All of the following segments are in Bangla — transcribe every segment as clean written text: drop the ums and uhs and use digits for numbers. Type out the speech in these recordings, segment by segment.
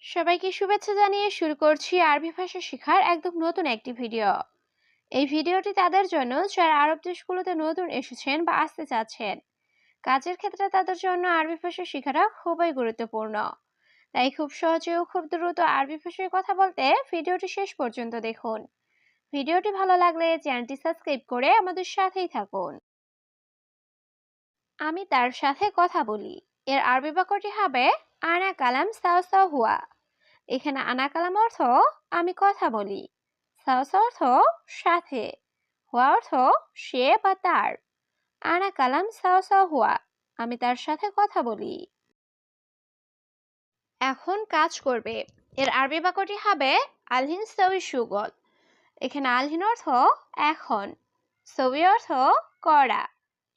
সবাইকে শুভেচ্ছা জানিয়ে শুরু করছি আরবি ভাষা শেখার একদম নতুন একটি ভিডিও। এই ভিডিওটি তাদের জন্য যারা আরব দেশগুলোতে নতুন এসেছেন বা আসতে চাচ্ছেন। কাজের ক্ষেত্রে তাদের জন্য আরবি ভাষা শেখাটা খুবই গুরুত্বপূর্ণ। তাই খুব সহজে ও খুব দ্রুত আরবি ভাষায় কথা বলতে ভিডিওটি শেষ পর্যন্ত দেখুন। ভিডিওটি ভালো লাগলে চ্যানেলটি সাবস্ক্রাইব করে আমাদের সাথেই থাকুন। আমি তার সাথে কথা বলি। এর আরবি বাক্যটি হবে আনা কালাম সাও সাও হুয়া। এখানে আনা কালাম অর্থ আমি কথা বলি, সাওস অর্থ সাথে, হুয়া অর্থ সে বা তার। আনা কালাম সাও সাও হুয়া, আমি তার সাথে কথা বলি। এখন কাজ করবে। এর আরবি বাক্যটি হবে আলহিন সউই সুগল। এখানে আলহিন অর্থ এখন, সউই অর্থ করা,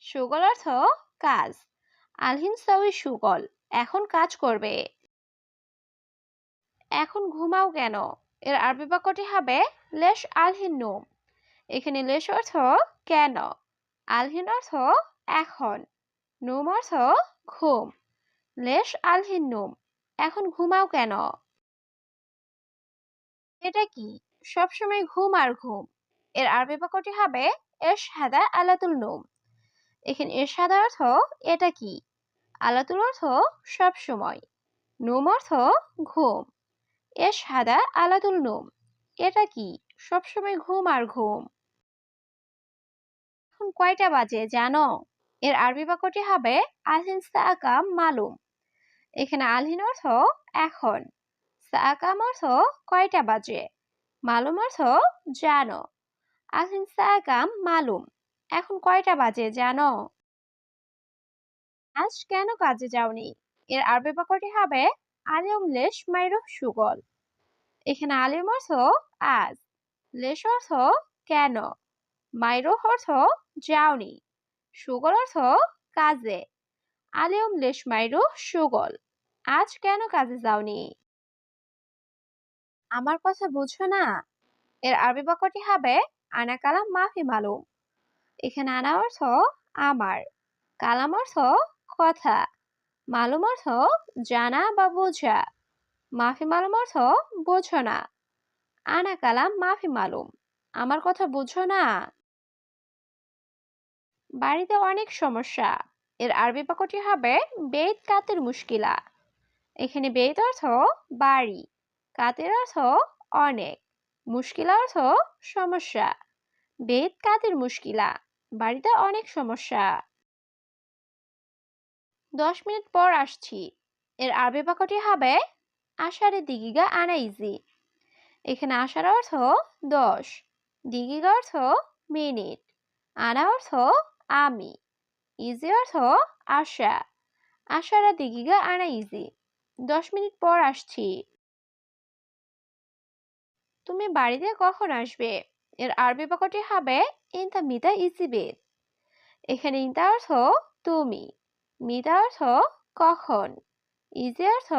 সুগল অর্থ কাজ। আলহিন সউই সুগল, এখন কাজ করবে। এখন ঘুমাও কেন? এর আরবি বাক্যটি হবে লেশ আলহিন নুম। এখানে লেশ অর্থ কেন, আলহিন অর্থ এখন, নুম অর্থ ঘুম। লেশ আলহিন নুম, এখন ঘুমাও কেন? এটা কি? সবসময় ঘুম আর ঘুম। এর আরবি বাক্যটি হবে এশ হাদা আলাতুল নুম। এখানে এশ হাদা অর্থ এটা কি, আলাতুল অর্থ সব সময়, নুম অর্থ ঘুম। এশ হাদা আলাতুল নুম, এটা কি, সবসময় ঘুম আর ঘুম। এখন কয়টা বাজে জানো? এর আরবি বাক্যটি হবে আলহিন সাআকাম মালুম। এখানে আলহিন অর্থ এখন, সাআকাম অর্থ কয়টা বাজে, মালুম অর্থ জানো। আলহিন সাআকাম মালুম, এখন কয়টা বাজে জানো? আজ কেন কাজে যাওনি? এর আরবি বাক্যটি হবে আলিয়ম লেশ মাইরুহ সুগল। এখানে আলিম অর্থ আজ, লেশ অর্থ কেন, মাইরুহ অর্থ যাওনি, সুগল অর্থ কাজে। আলিয়ম লেশ মাইরুহ সুগল, আজ কেন কাজে যাওনি? আমার কথা বুঝছো না? এর আরবি বাক্যটি হবে আনা কালাম মাফি মালুম। এখানে আনা অর্থ আমার, কালাম অর্থ কথা, মালুম অর্থ জানা বা বোঝা, মাফি মালুম অর্থ বোঝো না। আনা কালাম মাফি মালুম, আমার কথা বুঝো না? বাড়িতে অনেক সমস্যা। এর আরবি বাক্যটি হবে বেত কাতের মুশকিলা। এখানে বেত অর্থ বাড়ি, কাতের অর্থ অনেক, মুশকিলা অর্থ সমস্যা। বেত কাতের মুশকিলা, বাড়িতে অনেক সমস্যা। 10 মিনিট পর আসছি। এর আরবি বাক্যটি হবে আশারে দিগিগা আনা ইজি। এখানে আসার অর্থ 10, দিগিগা অর্থ মিনিট, আনা অর্থ আমি, ইজি অর্থ আশা। আশারা দিগিগা আনা ইজি, 10 মিনিট পর আসছি। তুমি বাড়িতে কখন আসবে? এর আরবি বাক্যটি হবে ইনতা মিতা ইজি বেত। এখানে ইনতা অর্থ তুমি, মিতা অর্থ কখন, ইজি অর্থ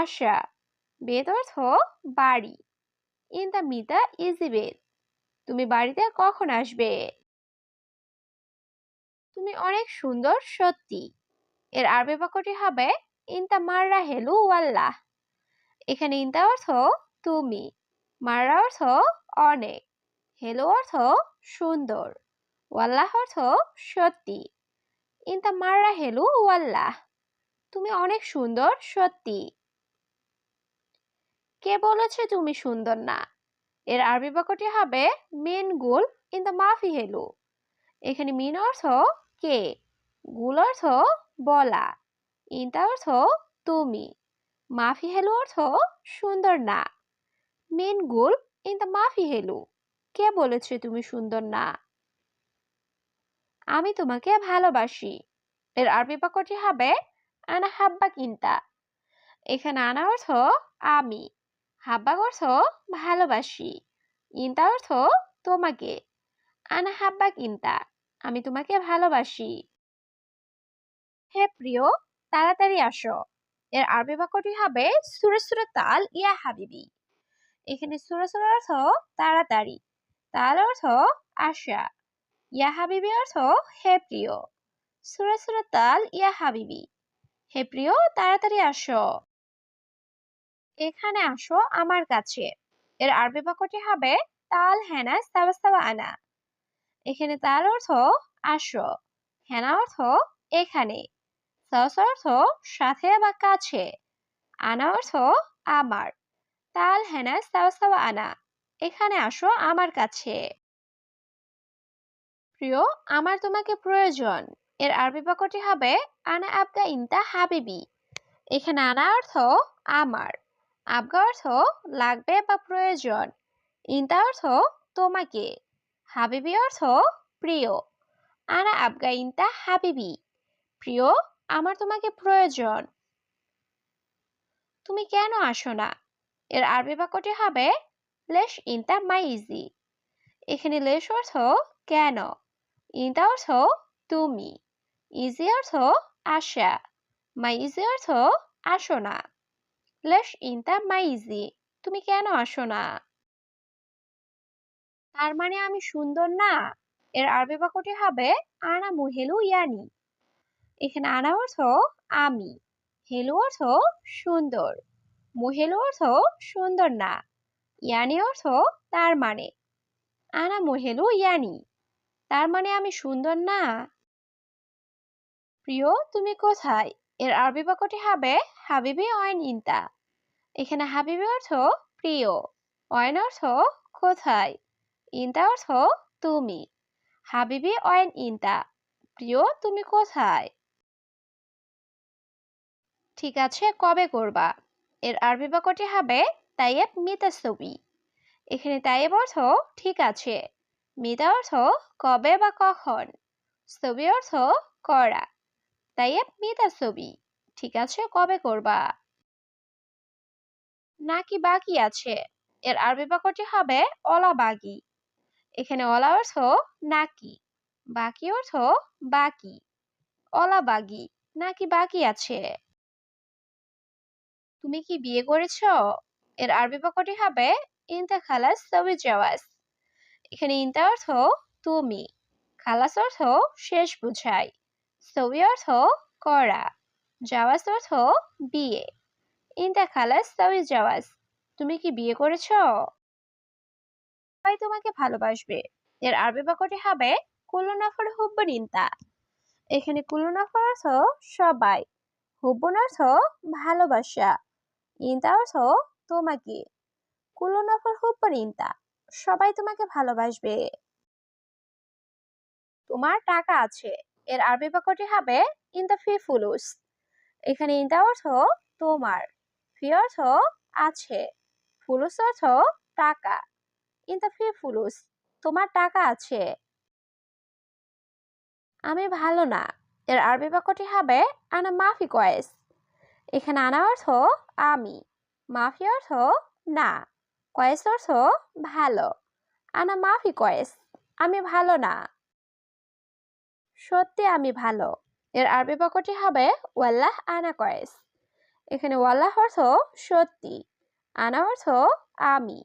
আশা, বেত অর্থ বাড়ি। ইনতা মিতা ইজি বেত, তুমি বাড়িতে কখন আসবে? তুমি অনেক সুন্দর সত্যি। এর আরবি বাক্যটি হবে ইনতা মাররা হেলু ওয়াল্লাহ। এখানে ইনতা অর্থ তুমি, মাররা অর্থ অনেক, হেলো অর্থ সুন্দর, ওয়াল্লাহ অর্থ সত্যি। ইনতা মাররা হেলু ওয়াল্লাহ, তুমি অনেক সুন্দর সত্যি। কে বলেছে তুমি সুন্দর না? এর আরবি বাক্যটি হবে মিন গুল ইনতা মাফি হেলু। এখানে মিন অর্থ কে, গুল অর্থ বলা, ইনতা অর্থ তুমি, মাফি হেলু অর্থ সুন্দর না। মিন গুল ইনতা মাফি হেলু, কে বলেছে তুমি সুন্দর না? আমি তোমাকে ভালোবাসি। এর আরবি বাক্যটি হবে আনা হাব্বাক ইনতা। এখানে আনা অর্থ আমি, হাব্বাক অর্থ ভালোবাসি, ইনতা অর্থ তোমাকে। আনা হাব্বাক ইনতা, আমি তোমাকে ভালোবাসি। হে প্রিয়, তাড়াতাড়ি আসো। এর আরবি বাক্যটি হবে সুরে সুরে তাল ইয়া হাবিবি। এখানে সুরে সুরে অর্থ তাড়াতাড়ি, তাল অর্থ আশা, ইয়া হাবিবি অর্থ হে প্রিয়। সুরে সুরে তাল ইয়া হাবিবি, হে প্রিয় তাড়াতাড়ি আসো। এখানে আসো আমার কাছে। এর আরবি বাক্যটি হবে তাল হেনা সাবা সাবা আনা। এখানে তাল অর্থ আসো, হেনা অর্থ এখানে, সাওস অর্থ সাথে বা কাছে, আনা অর্থ আমার। তাল হেনা সাওয়া সাওয়া আনা, এখানে আসো আমার কাছে। প্রিয়, আমার তোমাকে প্রয়োজন। এর আরবি বাক্যটি হবে আনা আবগা ইনতা হাবিবি। এখানে আনা অর্থ আমার, আবগা অর্থ লাগবে বা প্রয়োজন, ইনতা অর্থ তোমাকে, হাবিবি অর্থ প্রিয়। আনা আবগা ইনতা হাবিবি, প্রিয়, আমার তোমাকে প্রয়োজন। তুমি কেন আসো না? এর আরবি বাক্যটি হবে লেশ ইনতা মাইজি। এখানে লেশ অর্থ কেন, ইনতা অর্থ তুমি, ইজি অর্থ আসা, মাইজি অর্থ আসো না। লেশ ইনতা মাইজি, তুমি কেন আসো না? তার মানে আমি সুন্দর না? এর আরবি বাক্যটি হবে আনা মুহেলু ইয়ানি। এখানে আনা অর্থ আমি, হেলু অর্থ সুন্দর, মুহেলু অর্থ সুন্দর না, ইয়ানি অর্থ তার মানে। আনা মুহেলু ইয়ানি, তার মানে আমি সুন্দর না? প্রিয়, তুমি কোথায়? এর আরবি বাক্যটি হবে হাবিবি অয়েন ইনতা। এখানে হাবিবি অর্থ প্রিয়, অয়েন অর্থ কোথায়, ইনতা অর্থ তুমি। হাবিবি অয়েন ইনতা, প্রিয় তুমি কোথায়? ঠিক আছে, কবে করবা? এর আরবি বাক্যটি হবে তাইয়েব মিতা ছবি। এখানে তাইয়েব অর্থ ঠিক আছে, মিতা অর্থ কবে বা কখন, ছবি অর্থ করা। তাইয়েব মিতা ছবি, ঠিক আছে কবে করবা? নাকি বাকি আছে? এর আরবি বাক্যটি হবে অলা বাগি। এখানে অলা অর্থ নাকি, বাকি অর্থ বাকি, অলা বাগি, নাকি বাকি আছে। তুমি কি বিয়ে করেছো? এর আরবি বাক্যটি হবে ইনতা খালাস তবে জাওয়াজ। এখানে ইনতা অর্থ তুমি, খালাস অর্থ শেষ বুঝায়, সবি অর্থ করা, জাওয়াজ অর্থ বিয়ে। ইনতা খালাস তবে জাওয়াজ, তুমি কি বিয়ে করেছো? সবাই তোমাকে ভালোবাসবে। এর আরবি বাক্যটি হবে কুল্লু নাফর হুব্বুন ইনতা। এখানে কুল্লু নাফর অর্থ সবাই, হুব্বুন অর্থ ভালোবাসা, ইনতা অর্থ তোমাকে। কুল্লু নাফর হুব্বুন ইনতা, সবাই তোমাকে ভালোবাসবে। তোমার টাকা আছে। এর আরবি বাক্যটি হবে ইনতা ফি ফুলুস। এখানে ইনতা অর্থ তোমার, ফি অর্থ আছে, ফুলুস অর্থ টাকা। ইনতা ফি ফুলুস, তোমার টাকা আছে। আমি ভালো না। এর আরবি বাক্যটি হবে আনা মাফি কয়েস। এখানে আনা অর্থ আমি, মাফি অর্থ না, কয়েস অর্থ ভালো। আনা মাফি কয়েস, আমি ভালো না। সত্যি আমি ভালো। এর আরবি বাক্যটি হবে ওয়াল্লাহ আনা কয়েস। এখানে ওয়াল্লাহ অর্থ সত্যি, আনা অর্থ আমি,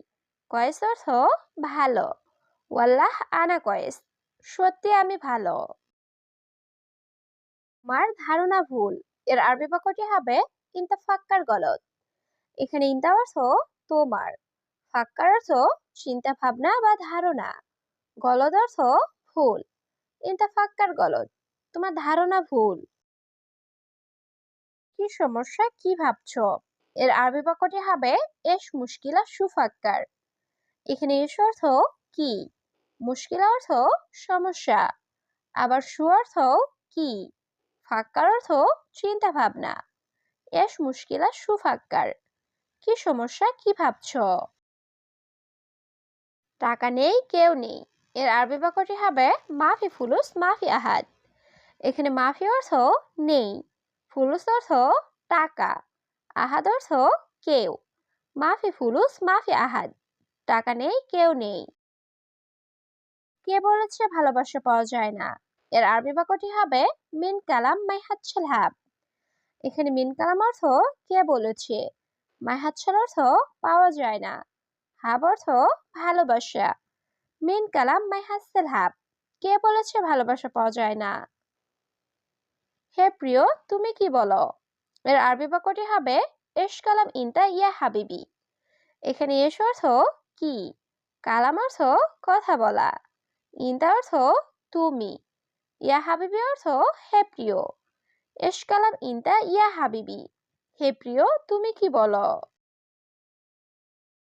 কয়েস অর্থ ভালো। ওয়াল্লাহ আনা কয়েস, সত্যি আমি ভালো। তোমার ধারণা ভুল। এর আরবি বাক্যটি হবে ইনতা ফাক্কার গলত। এখানে ইনতা অর্থ তোমার, ফাক্কার অর্থ চিন্তা ভাবনা বা ধারণা, গলত অর্থ ভুল। ইনতা ফাক্কার গলত, তোমার ধারণা ভুল। কি সমস্যা, কি ভাবছো? এর আরবি বাক্যটি হবে এস মুশকিলা সুফাক্কার। এখানে এস অর্থ কি, মুশকিলা অর্থ সমস্যা, আবার সু অর্থ কি, ফাক্কার অর্থ চিন্তা ভাবনা। এস মুশকিলা সুফাক্কার, কি সমস্যা, কি ভাবছো? টাকা নেই, কেউ নেই। এর আরবি বাক্যটি হবে মাফি ফুলুস মাফি আহাদ। এখানে মাফি অর্থ নেই, ফুলুস অর্থ টাকা, আহাদ অর্থ কেউ। মাফি ফুলুস মাফি আহাদ, টাকা নেই, কেউ নেই। কে বলেছে ভালোবাসা পাওয়া যায় না? এর আরবি বাক্যটি হবে মিন কালাম মাই হাতছাল হাব। এখানে মিন কালাম অর্থ কে বলেছে, মাই হাতছাল অর্থ পাওয়া যায় না, হাব অর্থ ভালোবাসা। মিন কালাম মাই হাতছাল হাব, কে বলেছে ভালোবাসা পাওয়া যায় না? হে প্রিয়, তুমি কি বলো? এর আরবি বাক্যটি হবে এশ কালাম ইনতা ইয়া হাবিবি। এখানে এশ অর্থ কি, কালাম অর্থ কথা বলা, ইনতা অর্থ তুমি, ইয়া হাবিবি অর্থ হে প্রিয়। এশ কালাম ইনতা ইয়া হাবিবি, হে প্রিয় তুমি কি বলো।